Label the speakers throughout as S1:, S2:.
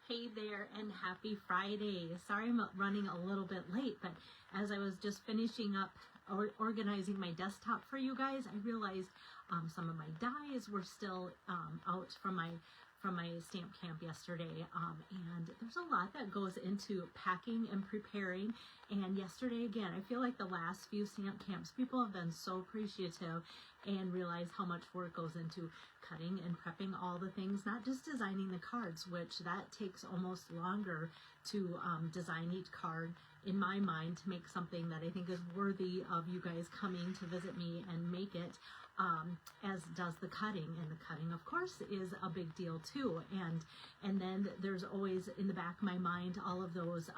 S1: Hey there and happy Friday. Sorry I'm running a little bit late, but as I was just finishing up or organizing my desktop for you guys, I realized some of my dies were still out from my stamp camp yesterday, and there's a lot that goes into packing and preparing. And yesterday, again, I feel like the last few stamp camps, people have been so appreciative and realize how much work goes into cutting and prepping all the things, not just designing the cards, which that takes almost longer to design each card in my mind to make something that I think is worthy of you guys coming to visit me and make it, as does the cutting. And the cutting, of course, is a big deal too. And then there's always in the back of my mind all of those,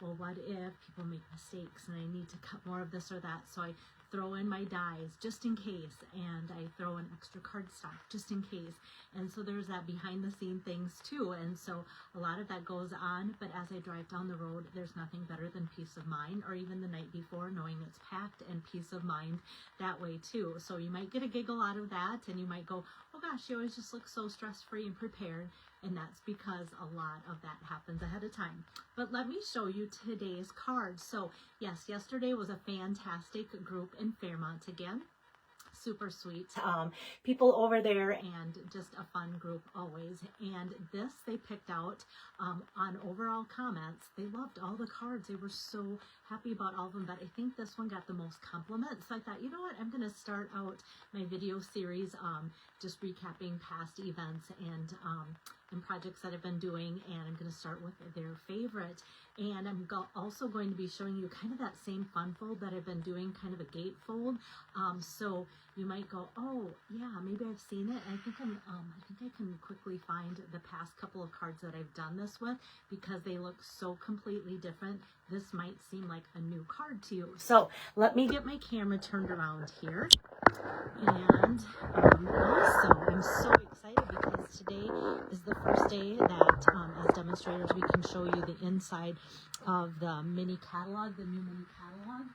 S1: well, what if people make mistakes and I need to cut more of this or that? So I throw in my dies just in case, and I throw in extra cardstock just in case. And so there's that behind the scene things too. And so a lot of that goes on, but as I drive down the road, there's nothing better than peace of mind, or even the night before knowing it's packed, and peace of mind that way too. So you might get a giggle out of that, and you might go, oh gosh, you always just look so stress-free and prepared. And that's because a lot of that happens ahead of time. But let me show you today's card. So yes, yesterday was a fantastic group in Fairmont again. Super sweet people over there, and just a fun group always. And this they picked out on overall comments. They loved all the cards. They were so happy about all of them, but I think this one got the most compliments. So I thought, you know what, I'm going to start out my video series just recapping past events and projects that I've been doing, and I'm going to start with their favorite. And I'm also going to be showing you kind of that same fun fold that I've been doing, kind of a gatefold. So you might go, oh yeah, maybe I've seen it. And I think I can quickly find the past couple of cards that I've done this with, because they look so completely different. This might seem like a new card to you. So let me get my camera turned around here. And also, I'm so excited because today is the first day that as demonstrators we can show you the inside of the mini catalog, the new mini catalog.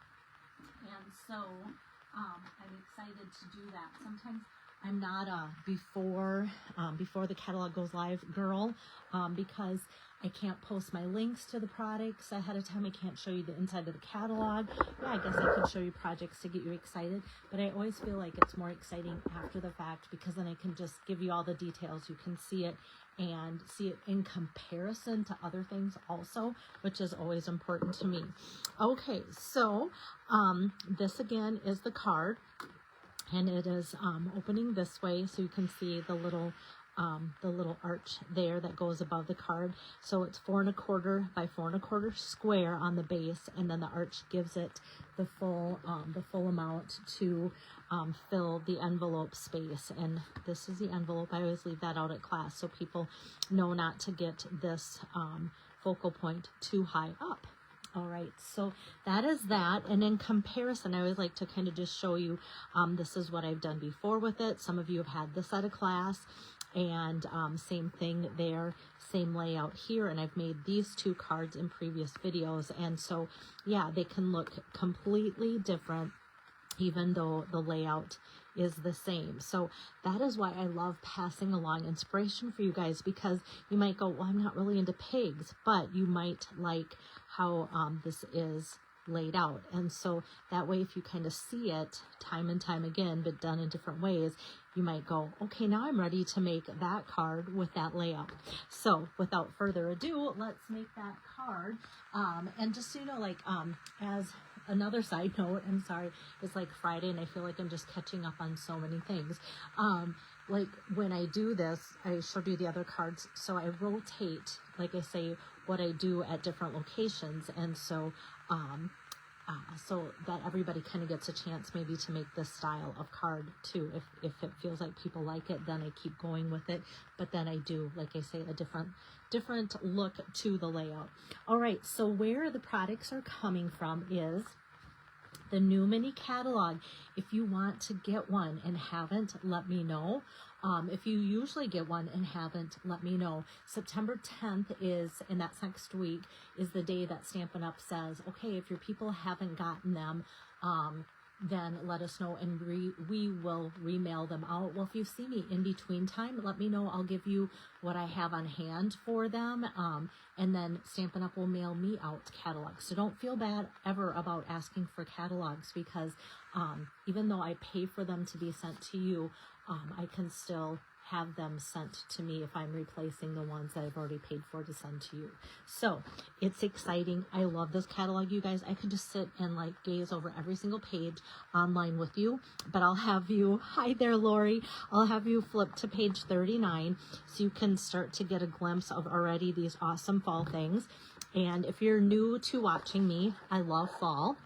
S1: And so I'm excited to do that. Sometimes I'm not a before the catalog goes live girl, because I can't post my links to the products ahead of time. I can't show you the inside of the catalog. Yeah, I guess I could show you projects to get you excited, but I always feel like it's more exciting after the fact, because then I can just give you all the details. You can see it and see it in comparison to other things also, which is always important to me. Okay, so this again is the card, and it is opening this way, so you can see the little arch there that goes above the card. So it's 4 1/4 by 4 1/4 square on the base, and then the arch gives it the full amount to fill the envelope space. And this is the envelope. I always leave that out at class so people know not to get this focal point too high up. All right, so that is that. And in comparison, I always like to kind of just show you, this is what I've done before with it. Some of you have had this at a class, and same thing there, same layout here. And I've made these two cards in previous videos. And so, yeah, they can look completely different, even though the layout is the same. So that is why I love passing along inspiration for you guys, because you might go, well, I'm not really into pigs, but you might like how this is laid out. And so that way, if you kind of see it time and time again, but done in different ways, you might go, okay, now I'm ready to make that card with that layout. So without further ado, let's make that card. And just so you know, like, as another side note, I'm sorry, it's like Friday and I feel like I'm just catching up on so many things. Like when I do this, I showed you the other cards, so I rotate, like I say, what I do at different locations. And so so that everybody kind of gets a chance maybe to make this style of card too. If it feels like people like it, then I keep going with it. But then I do, like I say, a different look to the layout. All right, so where the products are coming from is the new mini catalog. If you want to get one and haven't, let me know. If you usually get one and haven't, let me know. September 10th is, and that's next week, is the day that Stampin' Up! Says, okay, if your people haven't gotten them, then let us know, and we will remail them out. Well, if you see me in between time, let me know. I'll give you what I have on hand for them, and then Stampin' Up! Will mail me out catalogs. So don't feel bad ever about asking for catalogs, because even though I pay for them to be sent to you, I can still have them sent to me if I'm replacing the ones that I've already paid for to send to you. So it's exciting. I love this catalog, you guys. I could just sit and like gaze over every single page online with you, but I'll have you, hi there, Lori. I'll have you flip to page 39 so you can start to get a glimpse of already these awesome fall things. And if you're new to watching me, I love fall.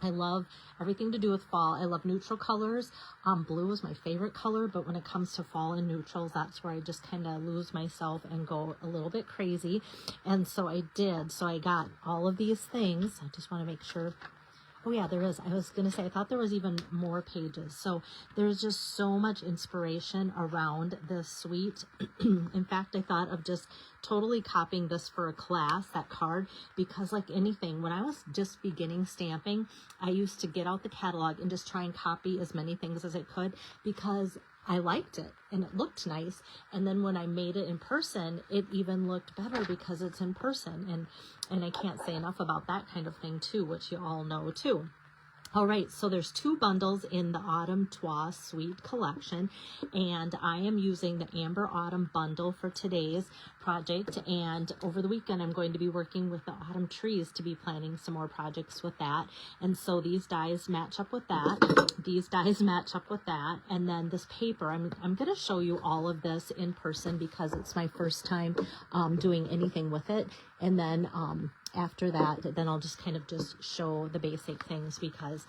S1: I love everything to do with fall. I love neutral colors. Blue is my favorite color, but when it comes to fall and neutrals, that's where I just kind of lose myself and go a little bit crazy. And so I did. So I got all of these things. I just want to make sure. Oh yeah, there is. I was going to say, I thought there was even more pages. So there's just so much inspiration around this suite. In fact, I thought of just totally copying this for a class, that card, because like anything, when I was just beginning stamping, I used to get out the catalog and just try and copy as many things as I could, because I liked it and it looked nice. And then when I made it in person, it even looked better because it's in person. And I can't say enough about that kind of thing too, which you all know too. All right, so there's 2 bundles in the Autumn Toile Suite collection, and I am using the Amber Autumn bundle for today's project, and over the weekend I'm going to be working with the autumn trees to be planning some more projects with that. And so these dies match up with that, these dies match up with that, and then this paper, I'm going to show you all of this in person because it's my first time doing anything with it. And then after that, then I'll just kind of just show the basic things, because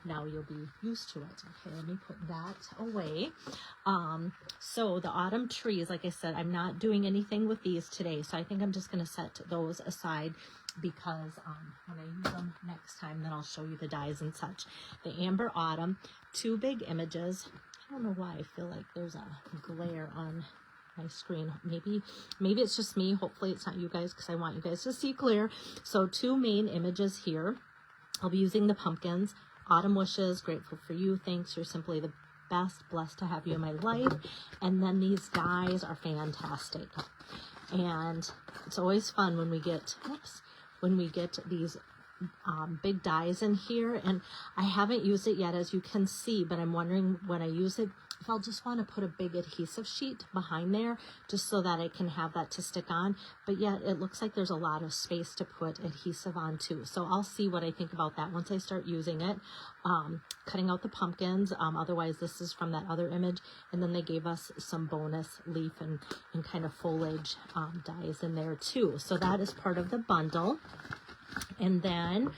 S1: now you'll be used to it. Okay, let me put that away. So the autumn trees, like I said, I'm not doing anything with these today, so I think I'm just going to set those aside, because when I use them next time, then I'll show you the dies and such. The Amber Autumn, 2 big images. I don't know why I feel like there's a glare on my screen. Maybe it's just me. Hopefully it's not you guys, because I want you guys to see clear. So 2 main images here. I'll be using the pumpkins. Autumn wishes, grateful for you, thanks, you're simply the best, blessed to have you in my life. And then these dies are fantastic. And it's always fun when we get, these big dies in here. And I haven't used it yet, as you can see, but I'm wondering when I use it, if I'll just want to put a big adhesive sheet behind there, just so that I can have that to stick on. But yet it looks like there's a lot of space to put adhesive on too. So I'll see what I think about that once I start using it. Cutting out the pumpkins. Otherwise, this is from that other image. And then they gave us some bonus leaf and kind of foliage dies in there too. So that is part of the bundle. And then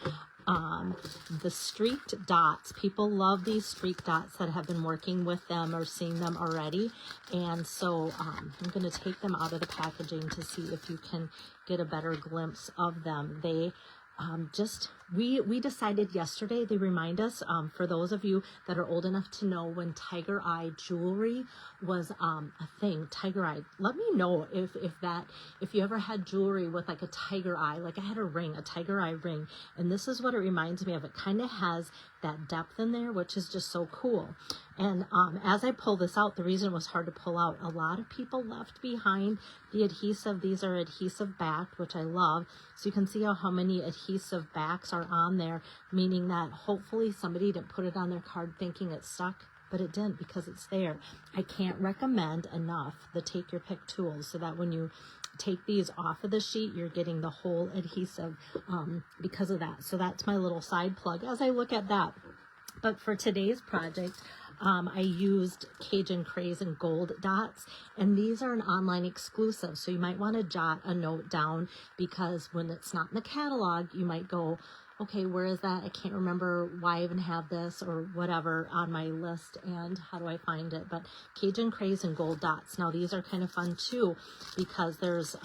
S1: the streaked dots. People love these streaked dots that have been working with them or seeing them already. And so I'm going to take them out of the packaging to see if you can get a better glimpse of them. They we decided yesterday, they remind us, for those of you that are old enough to know when tiger eye jewelry was a thing, tiger eye. Let me know if you ever had jewelry with like a tiger eye. Like I had a ring, a tiger eye ring, and this is what it reminds me of. It kind of has that depth in there, which is just so cool. And as I pull this out, the reason it was hard to pull out, a lot of people left behind the adhesive. These are adhesive backed, which I love. So you can see how many adhesive backs are on there, meaning that hopefully somebody didn't put it on their card thinking it stuck, but it didn't, because it's there. I can't recommend enough the Take Your Pick tools, so that when you take these off of the sheet, you're getting the whole adhesive because of that. So that's my little side plug as I look at that. But for today's project, I used Cajun Craze and Gold dots, and these are an online exclusive. So you might want to jot a note down, because when it's not in the catalog, you might go, okay, where is that? I can't remember why I even have this or whatever on my list, and how do I find it? But Cajun Craze and Gold dots. Now these are kind of fun too, because there's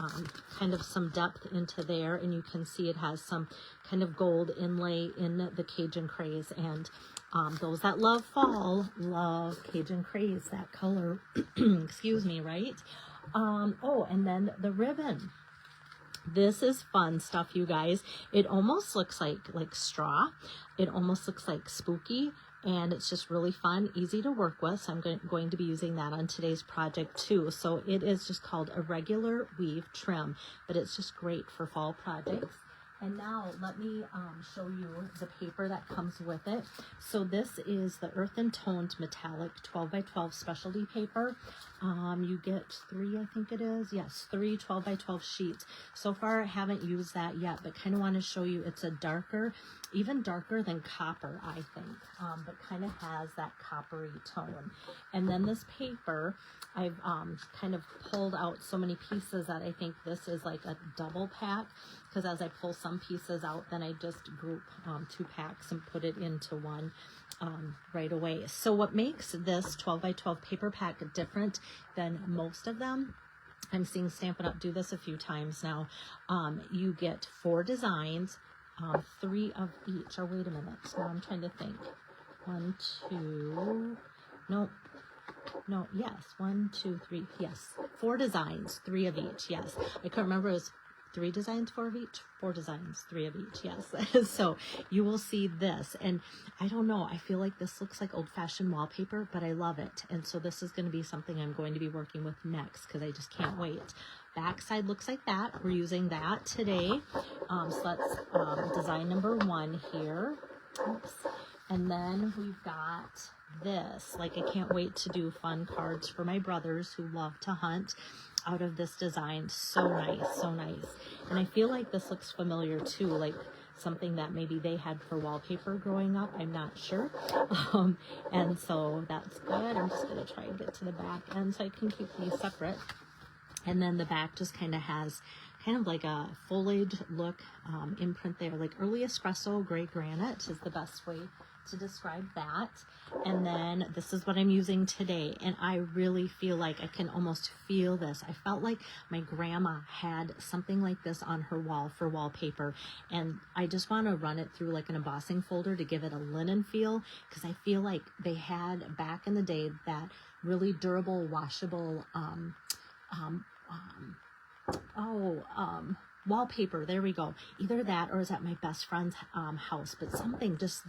S1: kind of some depth into there, and you can see it has some kind of gold inlay in the Cajun Craze. And those that love fall love Cajun Craze, that color. Excuse me, right? Oh, and then the ribbon. This is fun stuff, you guys. It almost looks like straw. It almost looks like spooky, and it's just really fun, easy to work with. So I'm going to be using that on today's project too. So it is just called a regular weave trim, but it's just great for fall projects. And now let me show you the paper that comes with it. So this is the Earth and Toned Metallic 12 by 12 specialty paper. You get 3, I think it is. Yes, 3 12 by 12 sheets. So far I haven't used that yet, but kind of want to show you it's a darker, even darker than copper, I think, but kind of has that coppery tone. And then this paper, I've kind of pulled out so many pieces that I think this is like a double pack, because as I pull some pieces out, then I just group 2 packs and put it into one right away. So what makes this 12 by 12 paper pack different than most of them, I'm seeing Stampin' Up! Do this a few times now. You get 4 designs, 3 of each. Oh, wait a minute. Now I'm trying to think. 1, 2, no, yes, 1, 2, 3, yes, 4 designs, 3 of each, yes. I couldn't remember, it was 3 designs, 4 of each, 4 designs, 3 of each, yes. So you will see this, and I don't know, I feel like this looks like old-fashioned wallpaper, but I love it. And so this is going to be something I'm going to be working with next, because I just can't wait. Backside looks like that. We're using that today. So that's design number 1 here. Oops. And then we've got this. Like, I can't wait to do fun cards for my brothers who love to hunt out of this design. So nice, so nice. And I feel like this looks familiar too, like something that maybe they had for wallpaper growing up. I'm not sure. And so that's good. I'm just going to try and get to the back end so I can keep these separate. And then the back just kind of has kind of like a foliage look imprint there, like early espresso gray granite is the best way to describe that. And then this is what I'm using today, and I really feel like I can almost feel this. I felt like my grandma had something like this on her wall for wallpaper, and I just want to run it through like an embossing folder to give it a linen feel, because I feel like they had back in the day that really durable washable wallpaper. There we go. Either that or is at my best friend's house, but something just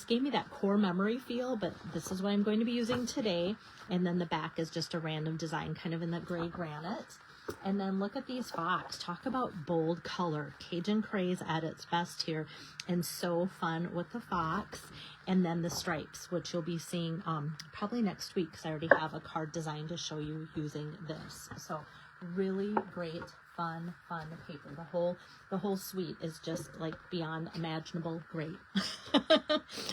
S1: gave me that core memory feel. But this is what I'm going to be using today. And then the back is just a random design kind of in the gray granite. And then look at these fox. Talk about bold color. Cajun craze at its best here, and so fun with the fox. And then the stripes, which you'll be seeing probably next week, because I already have a card design to show you using this. So really great, fun paper. The whole suite is just like beyond imaginable great.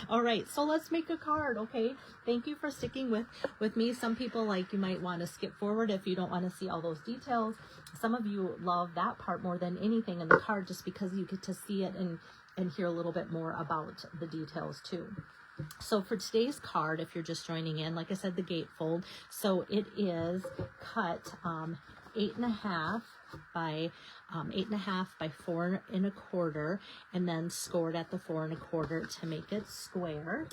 S1: All right, so let's make a card. Okay, thank you for sticking with me. Some people, like, you might want to skip forward if you don't want to see all those details. Some of you love that part more than anything in the card, just because you get to see it and hear a little bit more about the details too. So for today's card, if you're just joining in, like I said, the gatefold. So it is cut 8.5 by 8.5 by 4 1/4, and then scored at the 4 1/4 to make it square.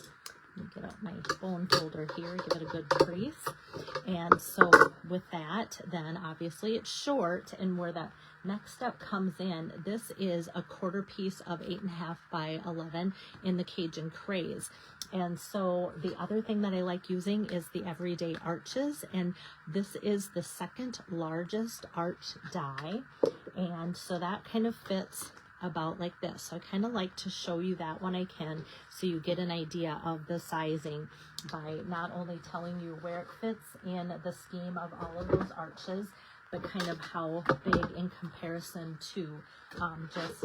S1: Let me get out my bone folder here, give it a good crease. And so with that, then obviously it's short, and where that next step comes in, this is a 1/4 piece of 8.5 by 11 in the Cajun craze. And so the other thing that I like using is the everyday arches, and this is the 2nd largest arch die, and so that kind of fits about like this. So I kind of like to show you that when I can, so you get an idea of the sizing by not only telling you where it fits in the scheme of all of those arches, but kind of how big in comparison to just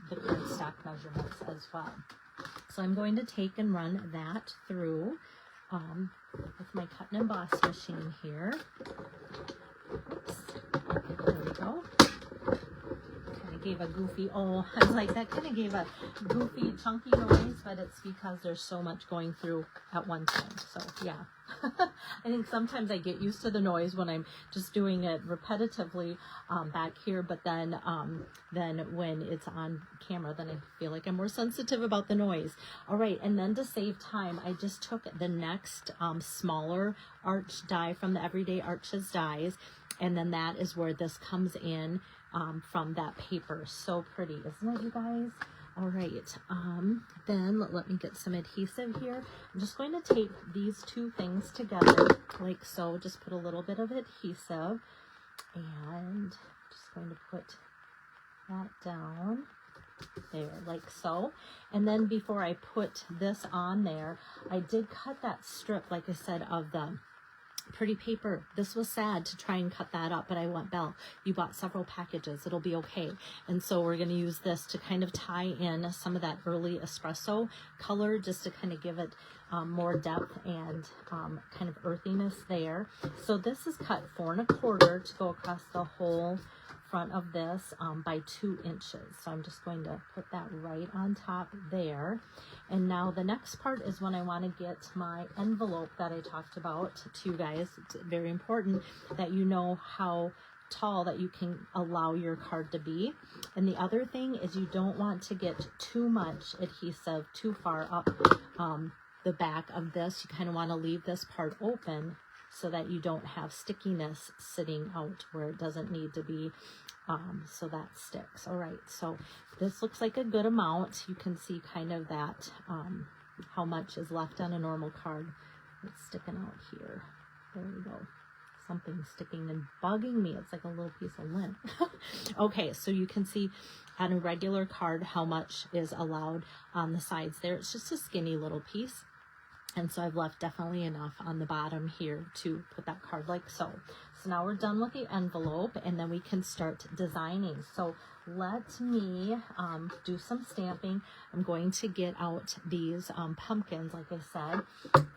S1: the cardstock measurements as well. So I'm going to take and run that through with my cut and emboss machine here. Oops. There we go. Kind of gave a goofy, I was like, that kind of gave a goofy, chunky noise, but it's because there's so much going through at one time. So yeah. I think sometimes I get used to the noise when I'm just doing it repetitively back here, but then when it's on camera, then I feel like I'm more sensitive about the noise. All right, and then to save time, I just took the next smaller arch die from the Everyday Arches dies, and then that is where this comes in from that paper. So pretty, isn't it, you guys? All right, then let me get some adhesive here. I'm just going to tape these two things together like so. Just put a little bit of adhesive, and just going to put that down there like so. And then before I put this on there, I did cut that strip, like I said, of the pretty paper. This was sad to try and cut that up, but I went, Belle, you bought several packages, it'll be okay. And so we're going to use this to kind of tie in some of that early espresso color, just to kind of give it more depth and kind of earthiness there. So this is cut 4 1/4 to go across the whole front of this by 2 inches. So I'm just going to put that right on top there. And now the next part is when I want to get my envelope that I talked about to you guys. It's very important that you know how tall that you can allow your card to be. And the other thing is you don't want to get too much adhesive too far up the back of this. You kind of want to leave this part open so that you don't have stickiness sitting out where it doesn't need to be, so that sticks. All right, so this looks like a good amount. You can see kind of that, how much is left on a normal card. It's sticking out here. There we go. Something's sticking and bugging me. It's like a little piece of lint. Okay, so you can see on a regular card how much is allowed on the sides there. It's just a skinny little piece. And so I've left definitely enough on the bottom here to put that card like so. So now we're done with the envelope, and then we can start designing. So let me do some stamping. I'm going to get out these pumpkins, like I said.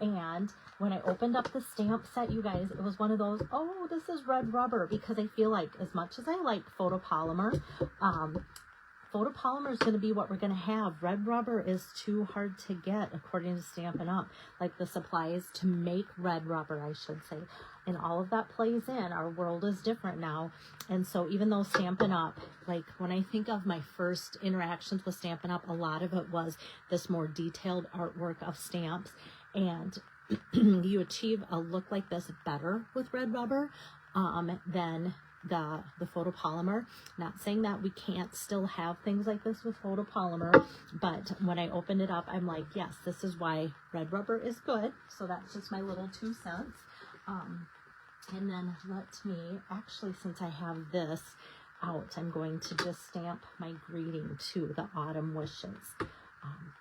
S1: And when I opened up the stamp set, you guys, it was one of those, oh, this is red rubber, because I feel like as much as I like photopolymer, photopolymer is going to be what we're going to have. Red rubber is too hard to get, according to Stampin' Up. Like the supplies to make red rubber, I should say. And all of that plays in. Our world is different now. And so even though Stampin' Up, like when I think of my first interactions with Stampin' Up, a lot of it was this more detailed artwork of stamps. And you achieve a look like this better with red rubber than the photopolymer. Not saying that we can't still have things like this with photopolymer, but when I opened it up, I'm like, yes, this is why red rubber is good. So that's just my little 2 cents. And then let me, actually, since I have this out, I'm going to just stamp my greeting to the autumn wishes.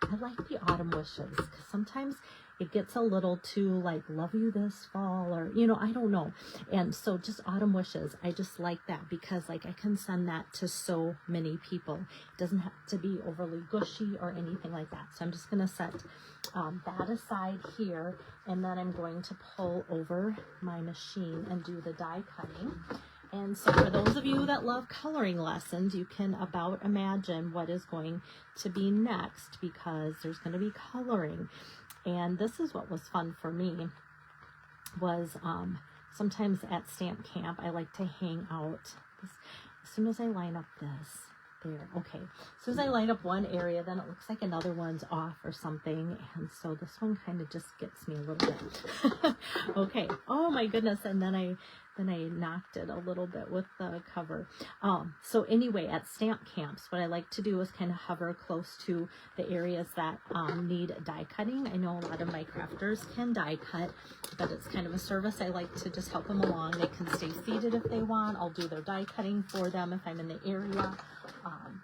S1: I like the autumn wishes because sometimes it gets a little too like love you this fall, or you know, I don't know. And so just autumn wishes, I just like that because like I can send that to so many people. It doesn't have to be overly gushy or anything like that. So I'm just going to set that aside here, and then I'm going to pull over my machine and do the die cutting. And so for those of you that love coloring lessons, you can about imagine what is going to be next, because there's going to be coloring. And this is what was fun for me, was sometimes at stamp camp, I like to hang out. As soon as I line up this, there, okay. As soon as I line up one area, then it looks like another one's off or something. And so this one kind of just gets me a little bit. Okay, oh my goodness, and then I knocked it a little bit with the cover. So anyway, at stamp camps, what I like to do is kind of hover close to the areas that need die cutting. I know a lot of my crafters can die cut, but it's kind of a service. I like to just help them along. They can stay seated if they want. I'll do their die cutting for them if I'm in the area.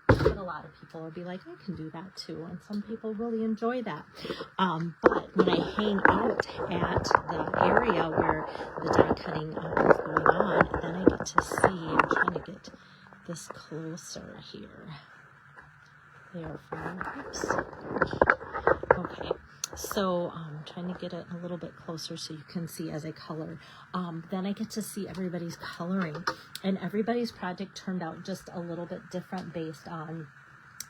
S1: But a lot of people will be like, I can do that too. And some people really enjoy that. But when I hang out at the area where the die cutting is going on, then I get to see, I'm trying to get this closer here. There, oops. Okay. So I'm trying to get it a little bit closer so you can see as I color. Then I get to see everybody's coloring, and everybody's project turned out just a little bit different based on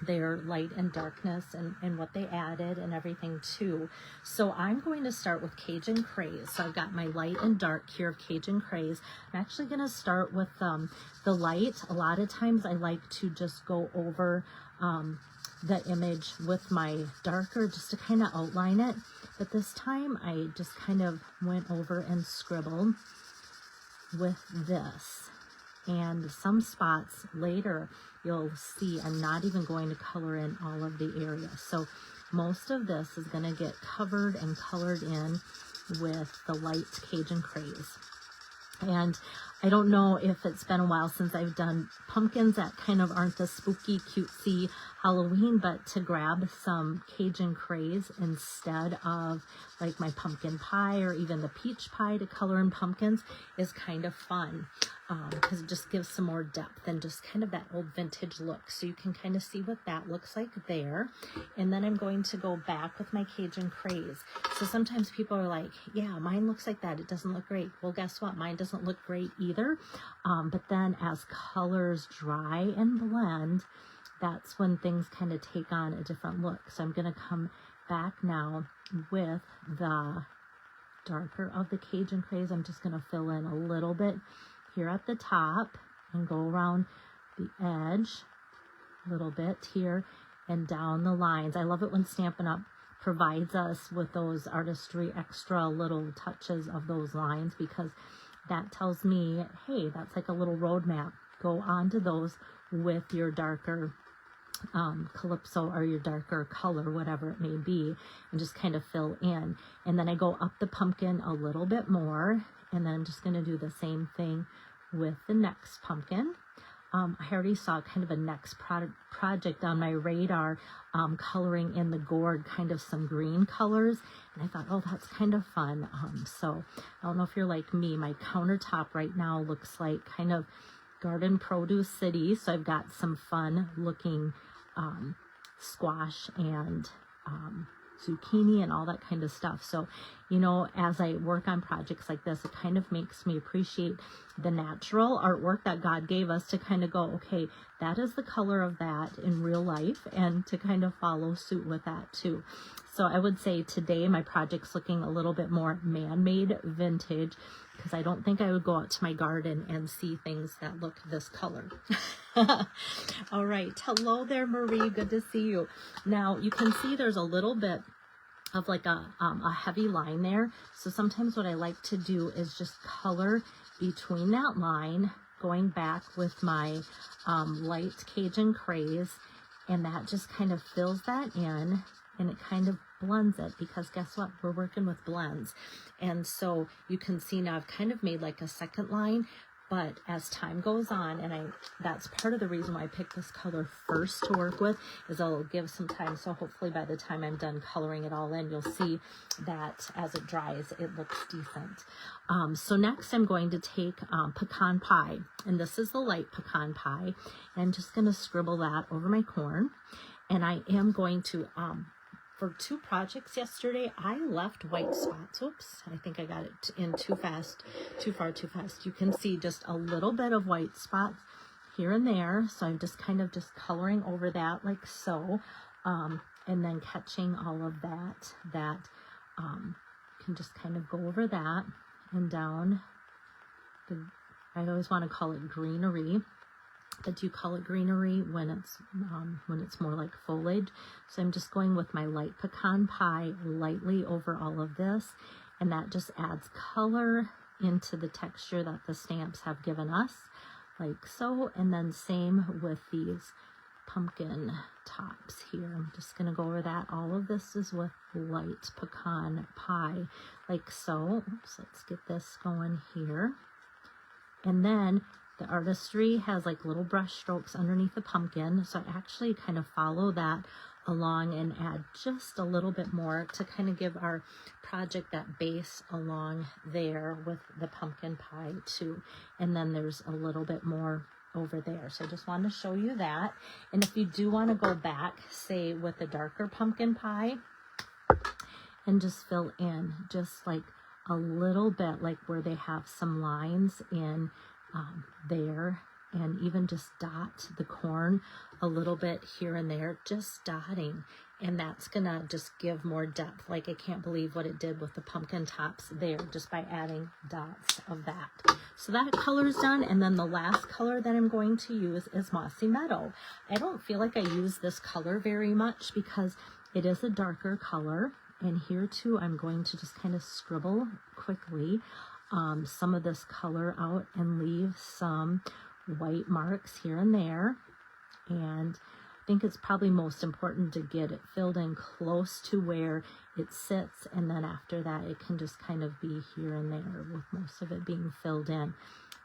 S1: their light and darkness and what they added and everything too. So I'm going to start with Cajun Craze. So I've got my light and dark here of Cajun Craze. I'm actually going to start with the light. A lot of times I like to just go over the image with my darker just to kind of outline it. But this time I just kind of went over and scribbled with this. And some spots later you'll see I'm not even going to color in all of the area. So most of this is going to get covered and colored in with the light Cajun Craze. And I don't know if it's been a while since I've done pumpkins that kind of aren't the spooky, cutesy Halloween, but to grab some Cajun Craze instead of like my pumpkin pie or even the peach pie to color in pumpkins is kind of fun, because it just gives some more depth and just kind of that old vintage look. So you can kind of see what that looks like there. And then I'm going to go back with my Cajun Craze. So sometimes people are like, yeah, mine looks like that. It doesn't look great. Well, guess what? Mine doesn't look great either. But then as colors dry and blend, that's when things kind of take on a different look. So I'm going to come back now with the darker of the Cajun Craze. I'm just going to fill in a little bit here at the top and go around the edge a little bit here and down the lines. I love it when Stampin' Up! Provides us with those artistry extra little touches of those lines, because that tells me, hey, that's like a little roadmap. Go on to those with your darker calypso or your darker color, whatever it may be, and just kind of fill in. And then I go up the pumpkin a little bit more, and then I'm just going to do the same thing with the next pumpkin. I already saw kind of a next project on my radar, coloring in the gourd kind of some green colors, and I thought, oh, that's kind of fun. So I don't know if you're like me, my countertop right now looks like kind of Garden Produce City, so I've got some fun looking squash and zucchini and all that kind of stuff. So, you know, as I work on projects like this, it kind of makes me appreciate the natural artwork that God gave us to kind of go, okay, that is the color of that in real life, and to kind of follow suit with that too. So I would say today my project's looking a little bit more man-made vintage, because I don't think I would go out to my garden and see things that look this color. All right. Hello there, Marie. Good to see you. Now, you can see there's a little bit of like a heavy line there. So sometimes what I like to do is just color between that line, going back with my light Cajun Craze, and that just kind of fills that in, and it kind of blends it, because guess what? We're working with blends. And so you can see now I've kind of made like a second line, but as time goes on, and that's part of the reason why I picked this color first to work with, is I'll give some time. So hopefully by the time I'm done coloring it all in, you'll see that as it dries, it looks decent. So next I'm going to take pecan pie, and this is the light pecan pie. And I'm just going to scribble that over my corn. And I am going to, for two projects yesterday, I left white spots. Oops, I think I got it in too far too fast. You can see just a little bit of white spots here and there. So I'm just kind of just coloring over that like so. And then catching all of that can just kind of go over that and down. I always want to call it greenery, but you call it greenery when it's more like foliage. So I'm just going with my light pecan pie lightly over all of this, and that just adds color into the texture that the stamps have given us, like so. And then same with these pumpkin tops here. I'm just going to go over that. All of this is with light pecan pie, like so. Oops, let's get this going here. And then the artistry has like little brush strokes underneath the pumpkin. So I actually kind of follow that along and add just a little bit more to kind of give our project that base along there with the pumpkin pie too. And then there's a little bit more over there. So I just wanted to show you that. And if you do want to go back, say with the darker pumpkin pie, and just fill in just like a little bit, like where they have some lines in there, and even just dot the corn a little bit here and there, just dotting. And that's gonna just give more depth. Like, I can't believe what it did with the pumpkin tops there just by adding dots of that. So that color is done. And then the last color that I'm going to use is Mossy Meadow. I don't feel like I use this color very much because it is a darker color. And here too, I'm going to just kind of scribble quickly some of this color out and leave some white marks here and there. And I think it's probably most important to get it filled in close to where it sits, and then after that it can just kind of be here and there with most of it being filled in.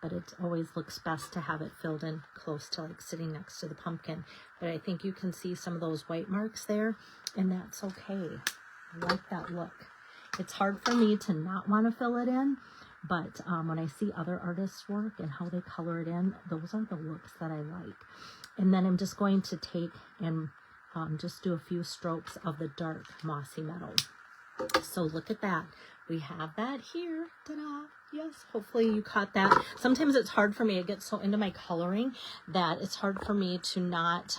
S1: But it always looks best to have it filled in close to like sitting next to the pumpkin. But I think you can see some of those white marks there, and that's okay. I like that look. It's hard for me to not want to fill it in, but when I see other artists' work and how they color it in, those are the looks that I like. And then I'm just going to take and just do a few strokes of the dark Mossy Meadow. So look at that. We have that here. Ta-da! Yes, hopefully you caught that. Sometimes it's hard for me. I get so into my coloring that it's hard for me to not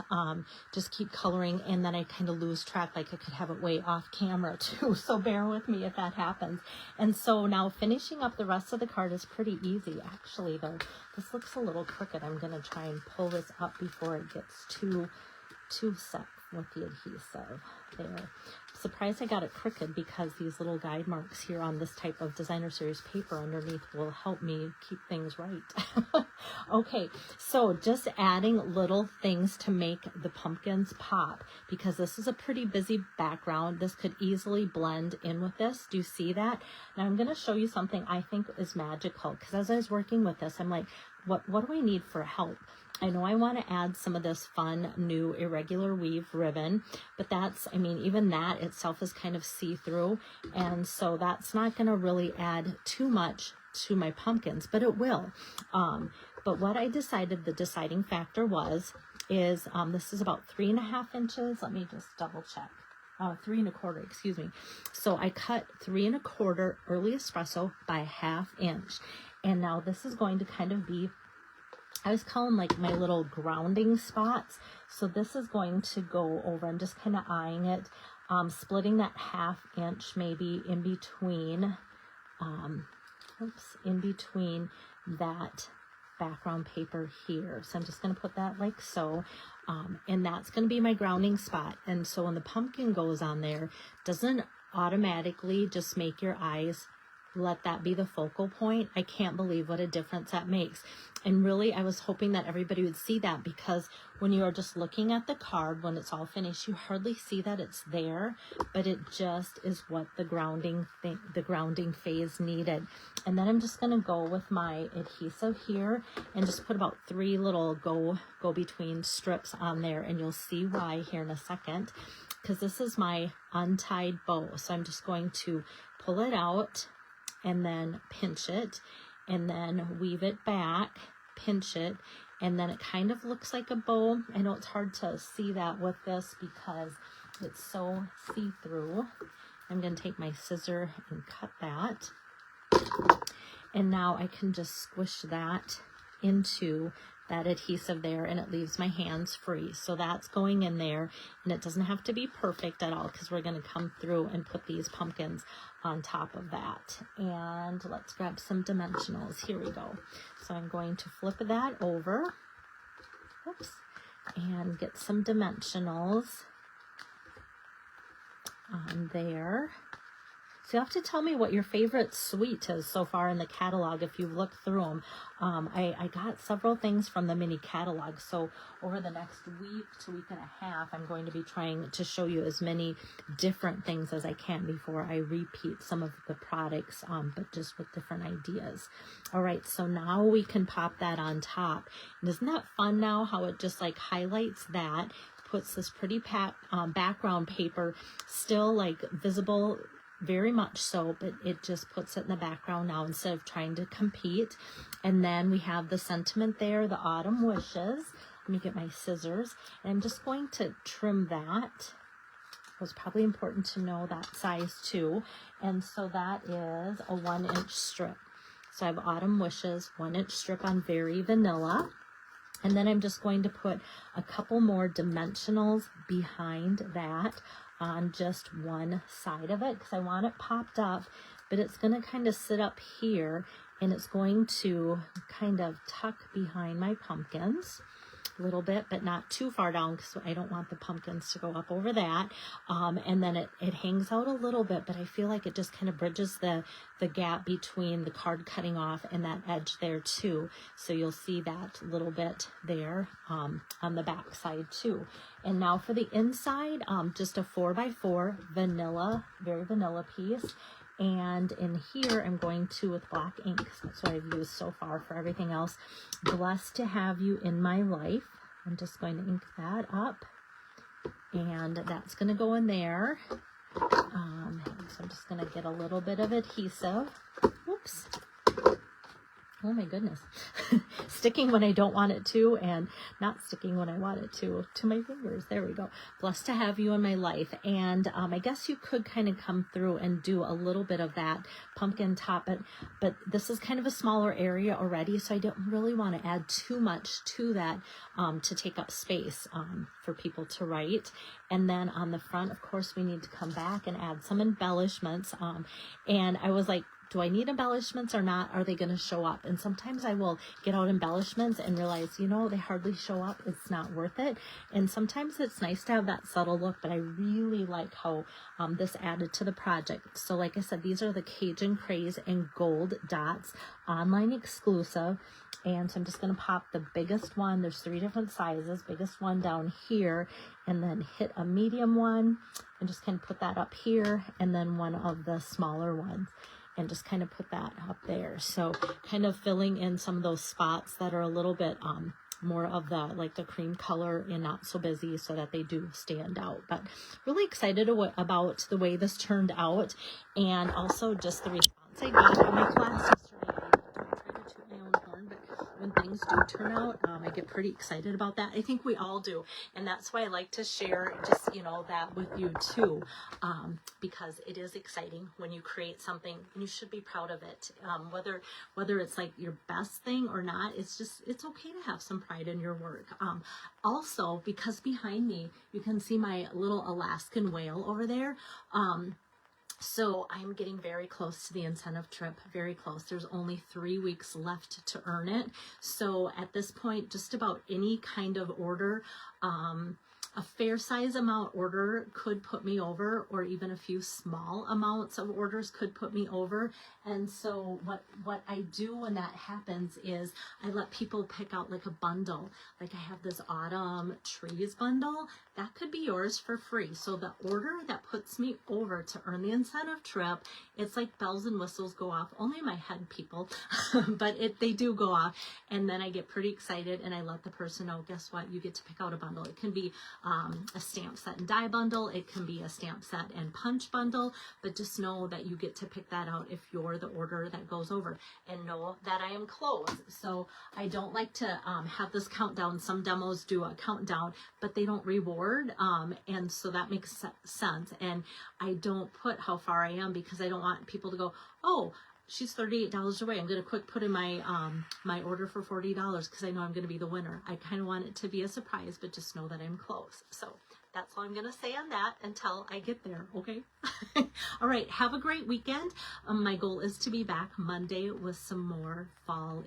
S1: just keep coloring, and then I kind of lose track, like I could have it way off camera too. So bear with me if that happens. And so now finishing up the rest of the card is pretty easy. Actually, though, this looks a little crooked. I'm going to try and pull this up before it gets too set with the adhesive there. Surprised I got it crooked because these little guide marks here on this type of designer series paper underneath will help me keep things right. Okay, so just adding little things to make the pumpkins pop, because this is a pretty busy background. This could easily blend in with this. Do you see that? Now I'm going to show you something I think is magical, because as I was working with this, I'm like, what do I need for help? I know I want to add some of this fun new irregular weave ribbon, but that's, I mean, even that itself is kind of see-through, and so that's not going to really add too much to my pumpkins, but it will. But what I decided the deciding factor is this is about 3.5 inches. Let me just double check. 3.25, excuse me. So I cut 3.25 early espresso by 1/2 inch. And now this is going to kind of be, I was calling like my little grounding spots. So this is going to go over, I'm just kind of eyeing it, splitting that 1/2 inch maybe in between, in between that background paper here. So I'm just going to put that like so, and that's going to be my grounding spot. And so when the pumpkin goes on there, doesn't automatically just make your eyes let that be the focal point. I can't believe what a difference that makes. And really, I was hoping that everybody would see that, because when you are just looking at the card, when it's all finished, you hardly see that it's there, but it just is what the grounding phase needed. And then I'm just going to go with my adhesive here and just put about 3 little go between strips on there, and you'll see why here in a second, because this is my untied bow. So I'm just going to pull it out and then pinch it, and then weave it back, pinch it, and then it kind of looks like a bow. I know it's hard to see that with this because it's so see-through. I'm going to take my scissor and cut that. And now I can just squish that into that adhesive there, and it leaves my hands free. So that's going in there, and it doesn't have to be perfect at all, because we're going to come through and put these pumpkins on top of that. And let's grab some dimensionals. Here we go. So I'm going to flip that over, oops, and get some dimensionals on there. So you have to tell me what your favorite suite is so far in the catalog if you've looked through them. I got several things from the mini catalog, so over the next week to week and a half, I'm going to be trying to show you as many different things as I can before I repeat some of the products, but just with different ideas. All right, so now we can pop that on top. And isn't that fun now how it just like highlights that, puts this pretty background paper still like visible, very much so, but it just puts it in the background now instead of trying to compete. And then we have the sentiment there, the autumn wishes. Let me get my scissors, and I'm just going to trim that. It was probably important to know that size too. And so that is a 1-inch strip. So I have autumn wishes, 1-inch strip on Very Vanilla. And then I'm just going to put a couple more dimensionals behind that on just one side of it because I want it popped up, but it's going to kind of sit up here and it's going to kind of tuck behind my pumpkins a little bit, but not too far down because I don't want the pumpkins to go up over that. And then it hangs out a little bit, but I feel like it just kind of bridges the gap between the card cutting off and that edge there too. So you'll see that little bit there on the back side too. And now for the inside, just a 4x4 vanilla, very vanilla piece. And in here, I'm going to, with black ink, that's what I've used so far for everything else, blessed to have you in my life. I'm just going to ink that up. And that's going to go in there. So I'm just going to get a little bit of adhesive. Whoops. Oh my goodness. Sticking when I don't want it to and not sticking when I want it to my fingers. There we go. Blessed to have you in my life. And I guess you could kind of come through and do a little bit of that pumpkin top, but this is kind of a smaller area already, so I don't really want to add too much to that to take up space for people to write. And then on the front, of course, we need to come back and add some embellishments. And I was like, do I need embellishments or not? Are they going to show up? And sometimes I will get out embellishments and realize, you know, they hardly show up. It's not worth it. And sometimes it's nice to have that subtle look, but I really like how this added to the project. So like I said, these are the Cajun Craze and Gold Dots, online exclusive. And so I'm just going to pop the biggest one. There's 3 different sizes. Biggest one down here, and then hit a medium one and just kind of put that up here, and then one of the smaller ones. And just kind of put that up there. So kind of filling in some of those spots that are a little bit more of the, like the cream color and not so busy, so that they do stand out. But really excited about the way this turned out, and also just the response I got in my class yesterday. I don't try to toot my own horn, but when things do turn out, I get pretty excited about that. I think we all do, and that's why I like to share just, you know, that with you too, because it is exciting when you create something and you should be proud of it. Whether it's like your best thing or not, it's okay to have some pride in your work. Also, because behind me you can see my little Alaskan whale over there. So I'm getting very close to the incentive trip, very close. There's only 3 weeks left to earn it. So at this point, just about any kind of order, a fair size amount order could put me over, or even a few small amounts of orders could put me over. And so what I do when that happens is I let people pick out like a bundle. Like I have this autumn trees bundle that could be yours for free. So the order that puts me over to earn the incentive trip, it's like bells and whistles go off, only in my head, people, but they do go off. And then I get pretty excited and I let the person know, guess what? You get to pick out a bundle. It can be a stamp set and die bundle. It can be a stamp set and punch bundle, but just know that you get to pick that out if you're the order that goes over, and know that I am closed. So I don't like to have this countdown. Some demos do a countdown, but they don't reward. And so that makes sense. And I don't put how far I am because I don't want people to go, oh, she's $38 away. I'm going to quick put in my my order for $40 because I know I'm going to be the winner. I kind of want it to be a surprise, but just know that I'm close. So that's all I'm going to say on that until I get there, okay? All right, have a great weekend. My goal is to be back Monday with some more fall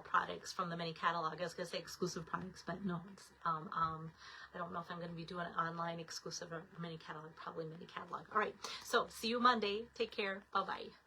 S1: products from the mini catalog. I was going to say exclusive products, but no, it's, I don't know if I'm going to be doing an online exclusive or mini catalog, probably mini catalog. All right, so see you Monday. Take care. Bye-bye.